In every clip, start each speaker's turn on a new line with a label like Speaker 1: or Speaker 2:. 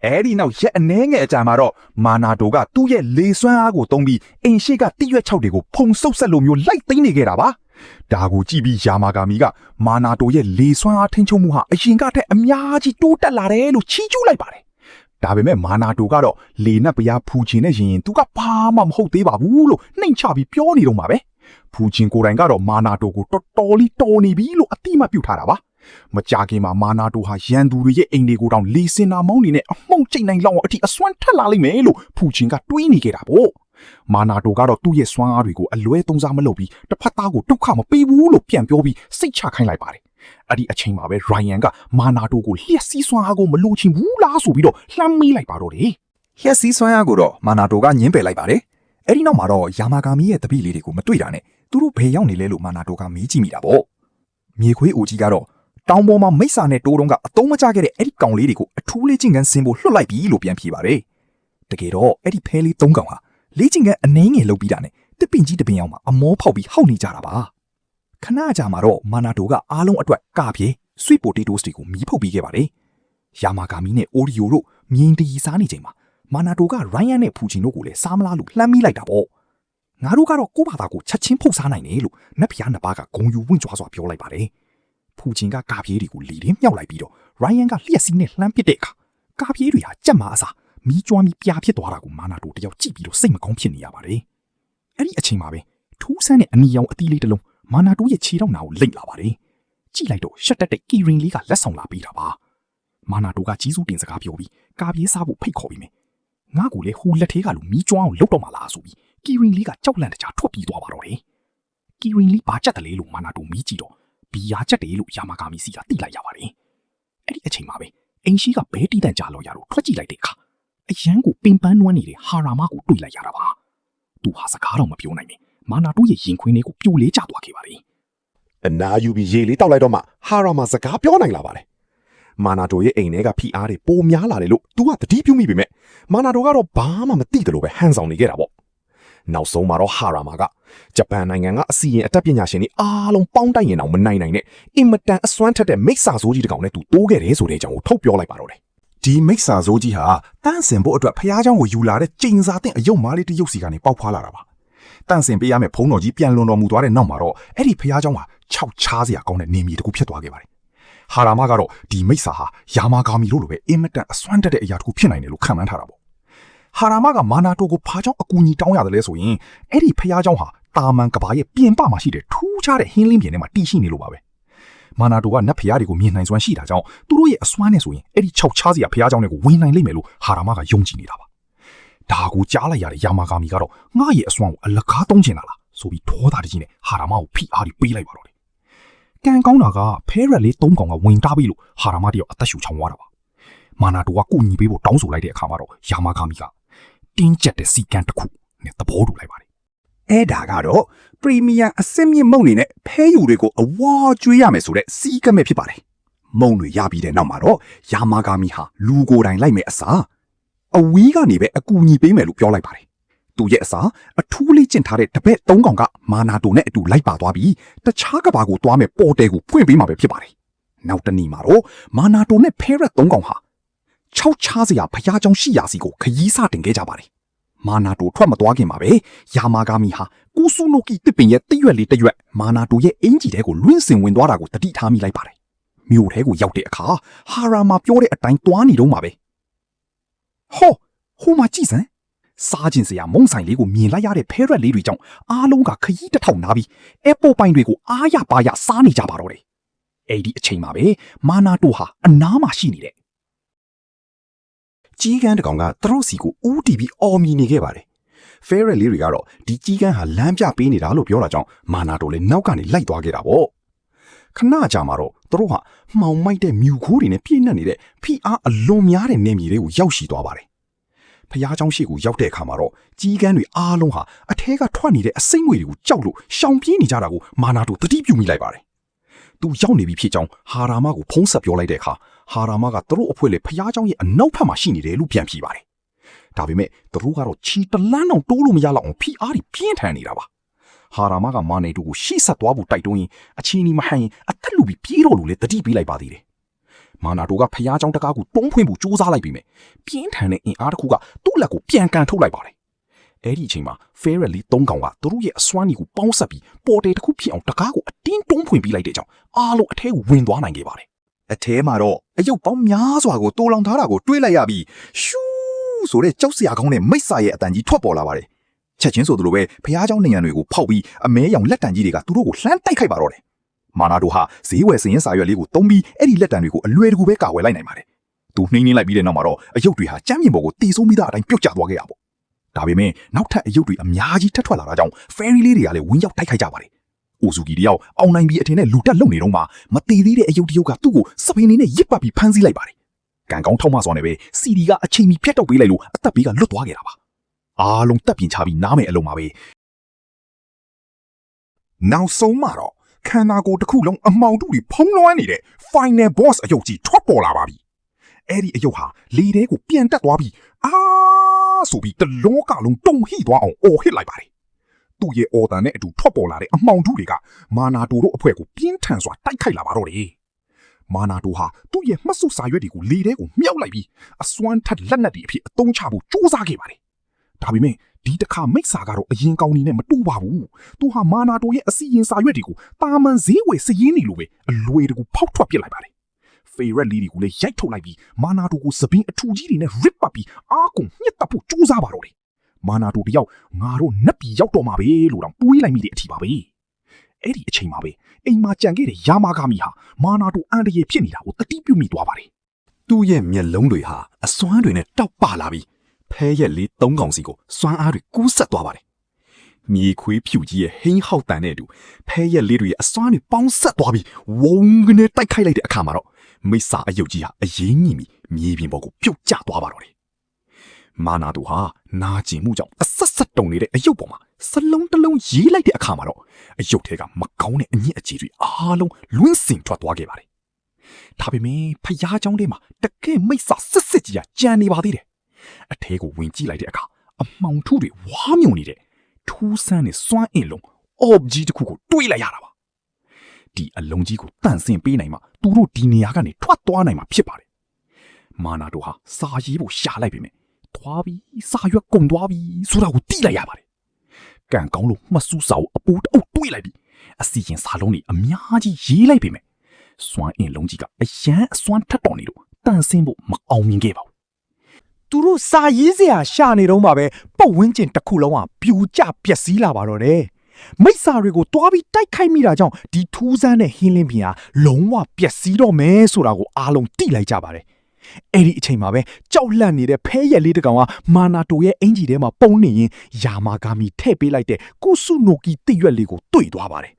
Speaker 1: အဲဒီနောက်ရက်အနှဲငယ်အကြာမှာတော့မာနာတိုကသူ့ရဲ့လေစွမ်းအားကိုသုံးပြီးအိမ်ရှိကတိရွက်6တွေကိုဖုံဆုပ်ဆက်လိုမျိုးလိုက်သိမ်းနေခဲ့တာပါဒါကိုကြည့်ပြီးယာမာဂါမီကမာနာတိုရဲ့လေစွမ်းအားထိန်းချုပ်မှုဟာအရင်ကထက်အများကြီးတိုးတက်လာတယ်လို့ချီးကျူးလိုက်ပါတယ်ဒါပေမဲ့မာနာတိုကတော့လေနက်ပရားဖူချင်နဲ့ရင်သူကဘာမှမဟုတ်သေးပါဘူးလို့နှိမ်ချပြီးပြောနေတော့မှာပဲဖူချင်ကိုယ်တိုင်ကတော့မာနာတိုကိုတော်တော်လေးတော်နေပြီလို့အတိမပြုတ်ထားတာပါမကြာခင်မှာမာနာတိုဟာရန်သူတွေရဲ့အိမ်တွေကိုတောင်လေစင်နာမောင်းနေနဲ့အမှုန့်ကျိတ်နိုင်လောက်အောင်အထိအစွမ်းထက်လာလိမ့်မယ်လို့ဖူချင်ကတွေးနေခဲ့တာပေါ့မာနာတိုကတော့သူ့ရဲ့စွမ်းအားတွေကိုအလွဲသုံးစားမလုပ်ပြီးတစ်ဖက်သားကိုဒုက္ခမပေးဘူးလို့ပြန်ပြောပြီးစိတ်ချခိုင်းလိုက်ပါတယ်အဲ့ဒီအချိန်မှာပဲရိုင်ယန်ကမာနာတိုကိုလျှက်စီးစွမ်းအားကိုမလိုချင်ဘူးလားဆိုပြီးတော့လှမ်းမေးလိုက်ပါတော့တယ်
Speaker 2: လျှက်စီးစွမ်းအားကိုတော့မာနာတိုကညှင်းပယ်လိုက်ပါတယ်အဲ့ဒီနောက်မှာတော့ယာမာဂါမီရဲ့တပည့်လေးတွေကိုမတွေ့တာနဲ့သူတို့ဘယ်ရောက်နေလဲလို့မာနာတိုကမေးကြည့်မိတာပေါ့မြေခွေးအိုကြီးကတော့တောင်ပေါ်မှာမိစ္ဆာနဲ့တိုးတုံးကအတုံးမကျခဲ့တဲ့အဲ့ဒီကောင်လေးတွေကိုအထူးလေးချင်းကန်ဆင်းဖို့လွှတ်လိုက်ပြီလို့ပြန်ဖြေပါတယ်တကယ်တော့အဲ့ဒီဖဲလေး၃ကောင်ဟာလေးချင်းကန်အနှင်းငယ်လုပ်ပြီးတာနဲ့တစ်ပင်ကြီးတစ်ပင်အောင်မှာအမောဖောက်ပြီးဟောက်နေကြတာပါခဏကြာမှာတော့မာနာတိုကအားလုံးအတွက်ကပြေးဆွီပိုတေတိုးစတွေကိုမီးဖုတ်ပြီးခဲ့ပါတယ်ယာမာဂါမီနဲ့အိုရီယိုတို့မြင်းတီစားနေချိန်မှာမာနာတိုကရိုင်းယန်နဲ့ဖူချင်တို့ကိုလည်းစားမလားလို့လှမ်းမိလိုက်တာပေါ့ငါတို့ကတော့ကိုယ့်ဘာသာကိုချက်ချင်းဖုတ်စားနိုင်တယ်လို့နတ်ဖျားနှစ်ပါးကဂုံယူဝင့်ကြွားစွာပြောလိုက်ပါတယ်ဖူချင်ကကာပြေးတွေကိုလီတင်းမြောက်လိုက်ပြီးတော့ရိုင်းယန်ကလျှက်စီးနဲ့လှမ်းပစ်တဲ့အခါကာပြေးတွေဟာကြက်မာအစားမီးကျွမ်းပြီးပြာဖြစ်သွားတာကိုမာနာတိုတယောက်ကြည့်ပြီးတော့စိတ်မကောင်းဖြစ်နေရပါတယ်အဲ့ဒီအချိန်မှာပဲထူးဆန်းတဲ့အနီရောင်အသီးလေးတစ်လုံးမာနာတိုရဲ့ခြေထောက်နာကိုလိမ့်လာပါတယ်ကြည့်လိုက်တော့ရှက်တက်တဲ့ကီရင်လေးကလက်ဆောင်လာပေးတာပါမာနာတိုကကြီးစုတင်စကားပြောပြီးကာပြေးစားဖို့ဖိတ်ခေါ်ပြီးမယ်ငါ့ကိုလေဟိုလက်သေးကလူမီးကျွမ်းအောင်လှုပ်တော့မှလားဆိုပြီးကီရင်လေးကကြောက်လန့်တကြားထွက်ပြေးသွားပါတော့တယ်ကီရင်လေးဘာချက်တလဲလို့မာနာတိုမီးကြည့်တော့ဘီယာချက်တယ်လို့ယာမာဂါမီစီကသိလိုက်ရပါတယ်အဲ့ဒီအချိန်မှာပဲအိမ်ရှိကဘဲတီးတန်ကြလော်ရတော့ထွက်ကြည့်လိုက်တဲ့အခါအရန်ကိုပင်ပန်းနွမ်းနေတဲ့ဟာရာမကိုတွေ့လိုက်ရတာပါသူဟာစကားတော့မပြောနိုင်ဘူးမာနာတိုရဲ့ရင်ခွင်းလေးကိုပြိုလေးကျသွားခဲ့ပါတယ်
Speaker 3: အနာယူပြီးရေလေးတောက်လိုက်တော့မှဟာရာမစကားပြောနိုင်လာပါတယ်မာနာတိုရဲ့အိမ်ထဲကဖိအားတွေပိုများလာတယ်လို့သူကသတိပြုမိပေမဲ့မာနာတိုကတော့ဘာမှမသိတယ်လို့ပဲဟန်ဆောင်နေခဲ့တာပေါ့နောက်ဆုံးမှာတော့ဟာရာမာကဂျပန်နိုင်ငံကအစီရင်အတတ်ပညာရှင်တွေအားလုံးပေါင်းတိုက်ရင်တော့မနိုင်နိုင်နဲ့အင်မတန်အစွမ်းထက်တဲ့မိစ္ဆာဆိုးကြီးတစ်ကောင်နဲ့သူတိုးခဲ့တယ်ဆိုတဲ့အကြောင်းကိုထုတ်ပြောလိုက်ပါတော့တယ်ဒ
Speaker 1: ီမိစ္ဆာဆိုးကြီးဟာတန့်စင်ဖို့အတွက်ဖျားเจ้าကိုယူလာတဲ့ကျိန်စာတဲ့အယုတ်မားလေးတစ်ယုတ်စီကနေပေါက်ဖွာလာတာပါတန့်စင်ပေးရမယ့်ဖုံးတော်ကြီးပြန်လွန်တော်မူသွားတဲ့နောက်မှာတော့အဲ့ဒီဖျားเจ้าဟာခြောက်ချားစရာကောင်းတဲ့နေမြေတစ်ခုဖြစ်သွားခဲ့ပါတယ်ဟာရာမကတော့ဒီမိစ္ဆာဟာယာမာဂါမီတို့လိုပဲအင်မတန်အစွမ်းတက်တဲ့အရာတစ်ခုဖြစ်နိုင်တယ်လို့ခန့်မှန်းထားတာပေါ့ဟာရာမကမာနာတိုကိုဖားเจ้าအကူအညီတောင်းရတယ်လဲဆိုရင်အဲ့ဒီဖျားเจ้าဟာတာမန်ကဘာရဲ့ပြင်ပမှာရှိတဲ့ထူးခြားတဲ့ဟင်းလင်းပြင်ထဲမှာတည်ရှိနေလို့ပါပဲမာနာတိုကနတ်ဖျားတွေကိုမြင်နိုင်စွမ်းရှိတာကြောင့်သူတို့ရဲ့အစွမ်းနဲ့ဆိုရင်အဲ့ဒီခြောက်ချားစရာဖျားเจ้าတွေကိုဝင်နိုင်လိမ့်မယ်လို့ဟာရာမကယုံကြည်နေတာပါဒါကိုကြားလိုက်ရတဲ့ယာမာဂါမီကတော့ငါ့ရဲ့အစွမ်းကိုအလကားသုံးချင်တာလားဆိုပြီးဒေါသတကြီးနဲ့ဟာရာမကိုဖိအားတွေပေးလိုက်ပါတော့တယ်ကံကောင်းတာကဖဲရက်လေး၃កောင်ကဝင်တားပြီလို့ဟာရာမတယောက်အသက်ရှူချောင်သွားတာပါမာနာတိုကကုညီပေးဖို့တောင်းဆိုလိုက်တဲ့အခါမှာတော့ယာမာဂါမီကတင်းကျပ်တဲ့စီကံတစ်ခုနဲ့သဘောတူလိုက်ပါတယ်အဲ့ဒါကတော့ပရီမီယံအစစ်မြင့်မုံတွေနဲ့ဖဲယူတွေကိုအဝါကျွေးရမယ်ဆိုတဲ့စီကံပဲဖြစ်ပါတယ်မုံတွေရပြီးတဲ့နောက်မှာတော့ယာမာဂါမီဟာလူကိုယ်တိုင်လိုက်မယ်အစားအဝီးကနေပဲအကူအညီပေးမယ်လို့ပြောလိုက်ပါတယ်သူရဲ့အစားအထူးလေးကျင့်ထားတဲ့တပည့်၃កောင်ကမာနာတိုနဲ့အတူလိုက်ပါသွားပြီးတခြားကဘာကိုသွားမယ်ပေါ်တဲကိုဖွင့်ပေးမှာပဲဖြစ်ပါတယ်နောက်တနေ့မှာတော့မာနာတိုနဲ့ဖဲရက်၃កောင်ဟာခြောက်ချားစရာဖျားเจ้าရှိရာစီကိုခရီးစတင်ခဲ့ကြပါတယ်မာနာတိုထွက်မသွားခင်မှာပဲယာမာဂါမီဟာကူဆူနိုကီတစ်ပင်ရဲ့တရွက်လေးတရွက်မာနာတိုရဲ့အင်ဂျီထဲကိုလွင့်စင်ဝင်သွားတာကိုတတိထားမိလိုက်ပါတယ်မြို့ထဲကိုရောက်တဲ့အခါဟာရာမာပြောတဲ့အတိုင်းသွားနေတော့မှာပဲဟိုမှာကြည့်စမ်းစားခြင်းစရာမုံဆိုင်လေးကိုမြင်လိုက်ရတဲ့ဖဲရက်လေးတွေကြောင့်အားလုံးကခရီးတစ်ထောင်နာပြီးအေပေါ်ပိုင်တွေကိုအားရပါရစားနေကြပါတော့တယ်အဲ့ဒီအချိန်မှာပဲမာနာတိုဟာအနားမှာရှိနေတဲ့ကြီးကန်းတကောင်ကသူတို့စီကိုဦးတီပြီးအော်မြည်နေခဲ့ပါတယ်ဖဲရက်လေးတွေကတော့ဒီကြီးကန်းဟာလမ်းပြပေးနေတာလို့ပြောတာကြောင့်မာနာတိုလည်းနောက်ကနေလိုက်သွားခဲ့တာပေါ့ခဏကြာမှာတော့သူတို့ဟာမှောင်မိုက်တဲ့မြူခိုးတွေနဲ့ပြည့်နှက်နေတဲ့ဖိအားအလွန်များတဲ့နေမြေတွေကိုရောက်ရှိသွားပါတယ်ဖျားเจ้าရှိကိုရောက်တဲ့အခါမှာတော့ကြီးကန်းတွေအားလုံးဟာအထဲကထွက်နေတဲ့အစိမ့်ငွေတွေကိုကြောက်လို့ရှောင်ပြေးနေကြတာကိုမာနာတိုသတိပြုမိလိုက်ပါတယ်သူရောက်နေပြီဖြစ်ကြောင်းဟာရာမကိုဖုံးဆက်ပြောလိုက်တဲ့အခါဟာရာမကသူတို့အဖွဲလေဖျားเจ้าရဲ့အနောက်ဘက်မှာရှိနေတယ်လို့ပြန်ဖြေပါတယ်ဒါပေမဲ့သူတို့ကတော့ချီတလန်းအောင်တိုးလို့မရတော့အောင်ဖိအားတွေပြင်းထန်နေတာပါဟာရာမကမာနေတူကိုရှေ့ဆက်သွားဖို့တိုက်တွန်းရင်အချင်းကြီးမဟန်ရင်အသက်လူပြီးပြေးတော့လို့လေတတိပေးလိုက်ပါသေးတယ် မာနာတိုကဖျားเจ้าတကားကိုတွန်းဖွင့်ဖို့ကြိုးစားလိုက်ပြီမဲ့ပြင်းထန်တဲ့အင်အားတစ်ခုကသူ့လက်ကိုပြန်ကန်ထုတ်လိုက်ပါတယ်အဲ့ဒီအချိန်မှာ Ferret လေး3ကောင်ကသူတို့ရဲ့အစွမ်းကြီးကိုပေါင်းဆက်ပြီးပေါ်တယ်တစ်ခုဖြစ်အောင်တကားကိုအတင်းတွန်းဖွင့်ပြီးလိုက်တဲ့အကြောင်းအားလုံးအထဲကိုဝင်သွားနိုင်ခဲ့ပါတယ်
Speaker 2: အထဲမှာတော့အယုတ်ပေါင်းများစွာကိုတိုးလောင်ထားတာကိုတွေးလိုက်ရပြီးရှူးဆိုတဲ့ကြောက်စရာကောင်းတဲ့မိတ်ဆာရဲ့အတန်ကြီးထွက်ပေါ်လာပါတယ်ချက်ချင်းဆိုသလိုပဲဖျားเจ้าနေရံတွေကိုဖောက်ပြီးအမဲရောင်လက်တံကြီးတွေကသူတို့ကိုလှမ်းတိုက်ခိုက်ပါတော့တယ်မာနာတိုဟာဈေးဝယ်စရင်စာရွက်လေးကိုတုံးပြီးအဲ့ဒီလက်တံတွေကိုအလွယ်တကူပဲကာဝယ်လိုက်နိုင်ပါတယ်သူနှိမ့်နှင်းလိုက်ပြီးတဲ့နောက်မှာတော့အယုတ်တွေဟာကြမ်းမြင့်ပေါ်ကိုတီးဆုံးပြီးသားအတိုင်းပြုတ်ကျသွားခဲ့ရပေါ့ဒါပေမဲ့နောက်ထပ်အယုတ်တွေအများကြီးထပ်ထွက်လာတာကြောင့် fairy လေးတွေကလည်းဝင်ရောက်တိုက်ခိုက်ကြပါတယ်အိုဇူကီတယောက်အောင်နိုင်ပြီးအထင်နဲ့လူတက်လုံနေတော့မှမတည်သေးတဲ့အယုတ်တရုတ်ကသူ့ကိုစပိန်နေနဲ့ရစ်ပတ်ပြီးဖမ်းဆီးလိုက်ပါတယ်ကံကောင်းထောက်မစွာနဲ့ပဲစီဒီကအချိန်မီဖျက်တော့ပေးလိုက်လို့အသက်ဘေးကလွတ်သွားခဲ့တာပါအားလုံးတက်ပြင်ချပြီးနားမယ်အလုံးပါပဲနောက်ဆုံးမှတော့ခန္ဓာကိုယ်တစ်ခုလုံးအမှောင်တူတွေဖုံးလွှမ်းနေတဲ့ final boss အယုတ်ကြီးထွက်ပေါ်လာပါပြီအဲ့ဒီအယုတ်ဟာလေထဲကိုပြန်တက်သွားပြီးဆိုပြီးတလောကလုံးတုံဟိသွားအောင်အော်ဟစ်လိုက်ပါတယ်သူ့ရဲ့အော်တန်နဲ့အတူထွက်ပေါ်လာတဲ့အမှောင်တူတွေကမာနာတိုတို့အဖွဲ့ကိုပြင်းထန်စွာတိုက်ခိုက်လာပါတော့တယ်မာနာတိုဟာသူ့ရဲ့မှတ်စုစာရွက်တွေကိုလေထဲကိုမြှောက်လိုက်ပြီးအစွမ်းထက်လက်နက်တွေအဖြစ်အသုံးချဖို့ကြိုးစားခဲ့ပါတယ်ဒါပေမဲ့ဒီတစ်ခါမိတ်ဆာကတော့အရင်ကောင်းနေနဲ့မတူပါဘူးသူဟာမာနာတိုရဲ့အစီရင်စာရွက်တွေကိုတာမန်ဈေးဝယ်စည်ရင်းနေလိုပဲအလွယ်တကူဖောက်ထွက်ပစ်လိုက်ပါတယ်ဖေရက်လီတွေကိုလည်းရိုက်ထုတ်လိုက်ပြီးမာနာတိုကိုစပင်းအထူကြီးတွေနဲ့ရစ်ပတ်ပြီးအားကုန်ညှစ်တပ်ဖို့ကြိုးစားပါတော့တယ်မာနာတိုတယောက်ငါတို့နက်ပြီးရောက်တော့မှာပဲလို့တော့တွေးလိုက်မိတဲ့အထီပါပဲအဲ့ဒီအချိန်မှာပဲအိမ်မှာကြံခဲ့တဲ့ယာမာဂါမီဟာမာနာတိုအန်တရေဖြစ်နေတာကိုတတိပြုမိသွားပါတယ်သူ့ရဲ့မျက်လုံးတွေဟာအစွမ်းတွေနဲ့တောက်ပလာပြီးဖဲရက်လေး3ကောင်စီကိုစွမ်းအားတွေကူးဆက်သွားပါတယ်မြေခွေးဖြူကြီးရဲ့ဟင်းဟောက်တန်နဲ့အတူဖဲရက်လေးတွေရဲ့အစွမ်းတွေပေါင်းဆက်သွားပြီးဝုန်းကနေတိုက်ခိုက်လိုက်တဲ့အခါမှာတော့မိစ္ဆာအယုတ်ကြီးဟာအရင်ကြီးပြီးမြေပြင်ပေါ်ကိုပြုတ်ကျသွားပါတော့တယ်မာနာတိုဟာနာကျင်မှုကြောင့်အဆက်ဆက်တုံနေတဲ့အယုတ်ပေါ်မှာစလုံးတစ်လုံးရေးလိုက်တဲ့အခါမှာတော့အယုတ်ထဲကမကောင်းတဲ့အညစ်အကြေးတွေအားလုံးလွင့်စင်ထွက်သွားခဲ့ပါတယ်ဒါပေမဲ့ဖျားเจ้าထဲမှာတကယ်မိစ္ဆာစစ်ကြီးကကြံနေပါသေးတယ်အထဲကိုဝင်ကြည့်လိုက်တဲ့အခါအမှောင်ထုတွေဝါမြုံနေတဲ့ထူးဆန်းတဲ့စွမ်းအင်လုံးအော့ကြီးတစ်ခုကိုတွေးလိုက်ရတာပါဒီအလုံးကြီးကိုတန့်စင်ပေးနိုင်မှသူတို့ဒီနေရာကနေထွက်သွားနိုင်မှာဖြစ်ပါတယ်မာနာတိုဟာစာရေးဖို့ရှာလိုက်ပြီမဲ့သွားပြီးစာရွက်ကုန်သွားပြီးဆိုတာကိုသိလိုက်ရပါတယ်ကံကောင်းလို့မှတ်စူးစာကိုအပူတအုပ်တွေးလိုက်ပြီးအစီရင်စာလုံးတွေအများကြီးရေးလိုက်ပြီမဲ့စွမ်းအင်လုံးကြီးကအရန်အစွမ်းထက်တော်နေလို့တန့်စင်ဖို့မအောင်မြင်ခဲ့ပါဘူးသူတို့စာရေးစရာရှာနေတော့မှပဲပတ်ဝန်းကျင်တစ်ခုလုံးကပြူကျပျက်စီးလာပါတော့တယ်မိစ္ဆာတွေကိုတွားပြီးတိုက်ခိုက်မိတာကြောင့်ဒီထူးဆန်းတဲ့ဟင်းလင်းပြင်ဟာလုံးဝပျက်စီးတော့မယ်ဆိုတာကိုအားလုံးသိလိုက်ကြပါတယ်အဲ့ဒီအချိန်မှာပဲကြောက်လန့်နေတဲ့ဖဲရက်လေးတစ်ကောင်ကမာနာတိုရဲ့အင်ဂျီထဲမှာပုံနေရင်ယာမာဂါမီထည့်ပေးလိုက်တဲ့ကုဆုနိုကီတိရွက်လေးကိုတွေ့သွားပါတယ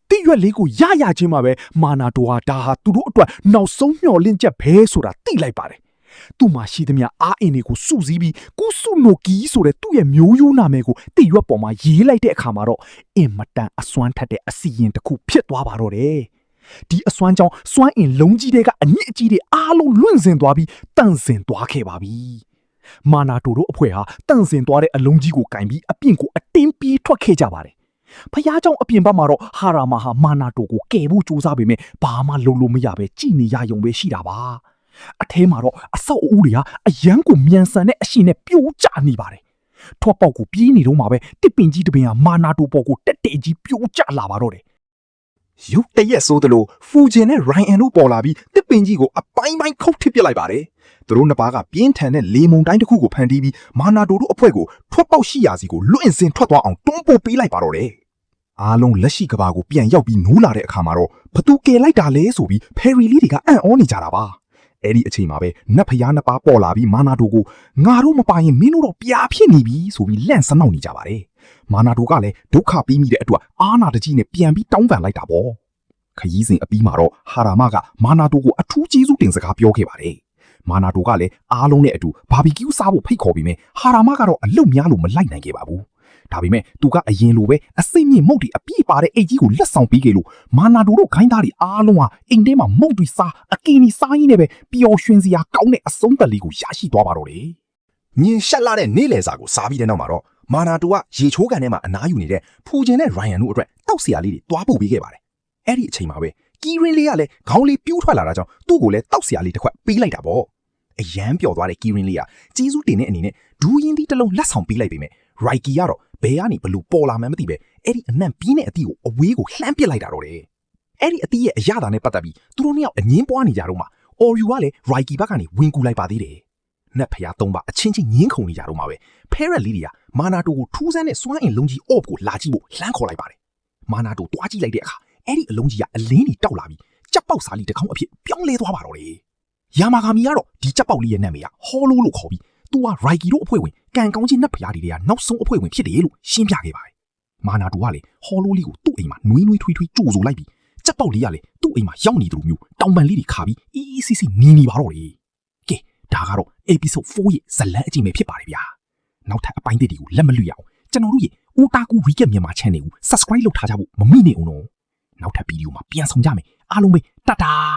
Speaker 2: ်တိရွက်လေးကိုရချင်းမှာပဲမာနာတိုဟာဒါဟာသူတို့အတွက်နောက်ဆုံးမျှော်လင့်ချက်ပဲဆိုတာသိလိုက်ပါတယ်သူ့မှာရှိသမျှအားအင်တွေကိုစုစည်းပြီးကုဆုနိုကီဆိုတဲ့သူ့ရဲ့မျိုးရိုးနာမည်ကိုတိရွက်ပေါ်မှာရေးလိုက်တဲ့အခါမှာတော့အင်မတန်အစွမ်းထက်တဲ့အစီရင်တစ်ခုဖြစ်သွားပါတော့တယ်ဒီအစွမ်းကြောင့်စွမ်းအင်လုံးကြီးတွေကအညစ်အကြေးတွေအားလုံးလွင့်စင်သွားပြီးတန့်စင်သွားခဲ့ပါပြီမာနာတိုတို့အဖွဲ့ဟာတန့်စင်သွားတဲ့အလုံးကြီးကိုကင်ပြီးအပြင်ကိုအတင်းပြေးထွက်ခဲ့ကြပါတယ်ဖျားเจ้าအပြင်ဘက်မှာတော့ဟာရာမာဟာမာနာတိုကိုကယ်ဖို့ကြိုးစားပေမဲ့ဘာမှလုပ်လို့မရပဲကြည်နေရယုံပဲရှိတာပါအထဲမှာတော့အဆောက်အဦတွေဟာအယမ်းကိုမြန်ဆန်တဲ့အရှိနဲ့ပြိုးကျနေပါတယ်ထွတ်ပေါက်ကိုပြေးနေတော့မှပဲတစ်ပင်ကြီးတစ်ပင်ဟာမာနာတိုပေါ်ကိုတက်တက်ကြီးပြိုးကျလာပါတော့တယ်ရုပ်တရက်ဆိုသလိုဖူဂျင်နဲ့ရိုင်အန်တို့ပေါ်လာပြီးတစ်ပင်ကြီးကိုအပိုင်းပိုင်းခုတ်ထစ်ပစ်လိုက်ပါတယ်သူတို့နှစ်ပါးကပြင်းထန်တဲ့လေမုန်တိုင်းတစ်ခုကိုဖန်တီးပြီးမာနာတိုတို့အဖွဲ့ကိုထွက်ပေါက်ရှိရာစီကိုလွင့်စင်ထွက်သွားအောင်တွန်းပို့ပေးလိုက်ပါတော့တယ်အားလုံးလက်ရှိကဘာကိုပြန်ရောက်ပြီးနိုးလာတဲ့အခါမှာတော့ဘသူကယ်လိုက်တာလဲဆိုပြီးဖယ်ရီလေးတွေကအံ့ဩနေကြတာပါအဲ့ဒီအချိန်မှာပဲနတ်ဖျားနှစ်ပါးပေါ်လာပြီးမာနာတိုကိုငါတို့မပိုင်ရင်မင်းတို့တော့ပြာဖြစ်နေပြီဆိုပြီးလန့်စနောက်နေကြပါတယ်မာနာတိုကလည်းဒုက္ခပြီးမိတဲ့အတွက်အာနာတကြီးနဲ့ပြန်ပြီးတောင်းပန်လိုက်တာပေါ့ခရီးစဉ်အပြီးမှာတော့ဟာရာမကမာနာတိုကိုအထူးကျေးဇူးတင်စကားပြောခဲ့ပါတယ်မာနာတိုကလည်းအားလုံးနဲ့အတူဘာဘီကျူးစားဖို့ဖိတ်ခေါ်ပြီးမြဲဟာရာမကတော့အလုတ်များလို့မလိုက်နိုင်ခဲ့ပါဘူးဒါပေမဲ့သူကအရင်လိုပဲအစိမ့်မြင့်မုတ်တီအပြည့်ပါတဲ့အိတ်ကြီးကိုလက်ဆောင်ပေးခဲ့လို့မာနာတိုတို့ခိုင်းသားတွေအားလုံးဟာအိမ်ထဲမှာမုတ်တီစားအကင်ကြီးစားရင်းနဲ့ပဲပျော်ရွှင်စရာကောင်းတဲ့အဆုံးသက်လေးကိုရရှိသွားပါတော့တယ်ညင်ရှက်လာတဲ့နေ့လယ်စာကိုစားပြီးတဲ့နောက်မှာတော့မာနာတိုကရေချိုးကန်ထဲမှာအနားယူနေတဲ့ဖူဂျင်နဲ့ရိုင်ယန်တို့အတွက်တောက်စရာလေးတွေတွားပို့ပေးခဲ့ပါတယ်အဲ့ဒီအချိန်မှာပဲ
Speaker 1: ကီရင်လေးကလည်းခေါင်းလေးပြိုးထွက်လာတာကြောင့်သူ့ကိုလည်းတောက်ဆရာလေးတစ်ခွက်ပေးလိုက်တာပေါ့အရန်ပျော်သွားတဲ့ကီရင်လေးကကျေးဇူးတင်တဲ့အနေနဲ့ဒူးရင်သီးတစ်လုံးလက်ဆောင်ပေးလိုက်ပေမဲ့ရိုက်ကီကတော့ဘယ်ကနေဘလို့ပေါ်လာမှန်းမသိပဲအဲ့ဒီအနံ့ပြင်းတဲ့အသီးကိုအဝေးကိုလှမ်းပစ်လိုက်တာတော့တယ်အဲ့ဒီအသီးရဲ့အရသာနဲ့ပတ်သက်ပြီးသူတို့နှစ်ယောက်အငင်းပွားနေကြတော့မှအော်ယူကလည်းရိုက်ကီဘက်ကနေဝင်ကူလိုက်ပါသေးတယ်နတ်ဖျားသုံးပါအချင်းချင်းငင်းခုန်နေကြတော့မှပဲဖဲရက်လေးတွေကမာနာတိုကိုထူးဆန်းတဲ့စွမ်းအင်လုံးကြီးအော့ကိုလာကြည့်ဖို့လှမ်းခေါ်လိုက်ပါတယ်မာနာတိုတွားကြည့်လိုက်တဲ့အခါအဲ့ဒီအလုံးကြီးကအလင်းကြီးတောက်လာပြီးကြက်ပေါက်စားလေးတစ်ခေါင်းအဖြစ်ပြောင်းလဲသွားပါတော့တယ်ယာမာဂါမီကတော့ဒီကြက်ပေါက်လေးရဲ့နာမည်ကဟောလိုလို့ခေါ်ပြီးသူကရိုက်ကီတို့အဖွဲ့ဝင်ကန်ကောင်းကြီးနတ်ဖျားတွေကနောက်ဆုံးအဖွဲ့ဝင်ဖြစ်တယ်လို့ရှင်းပြခဲ့ပါတယ်မာနာတိုကလည်းဟောလိုလေးကိုသူ့အိမ်မှာနွေးနွေးထွေးထွေးကြိုဆိုလိုက်ပြီးကြက်ပေါက်လေးကလည်းသူ့အိမ်မှာရောက်နေတယ်လို့မျိုးတောင်ပန်လေးတွေခါပြီးအီးအီးစီးစီးနေပါတော့တယ်ကဲဒါကတော့ episode 4ရဲ့ဇလန်းအကြည့်ပဲဖြစ်ပါတယ်ဗျာနောက်ထပ်အပိုင်းတွေကိုလက်မလွတ်ရအောင်ကျွန်တော်တို့ရဲ့ Otaku Recap မြန်မာ channel ကို subscribe လုပ်ထားကြဖို့မမေ့နေအောင်နော်နောက်ထပ်ဗီဒီယိုမှာပြန်ဆောင်ကြမယ်အားလုံးပဲတတား